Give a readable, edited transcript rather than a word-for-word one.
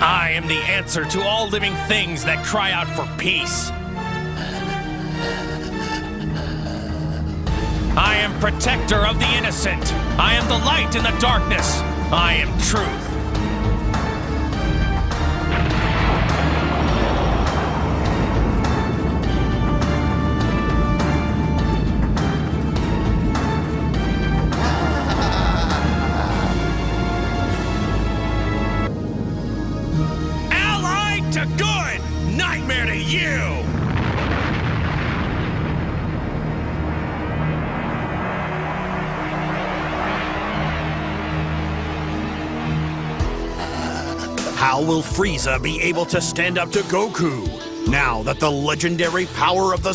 I am the answer to all living things that cry out for peace. I am protector of the innocent. I am the light in the darkness. I am truth. Allied to good, nightmare to you! How will Frieza be able to stand up to Goku now that the legendary power of the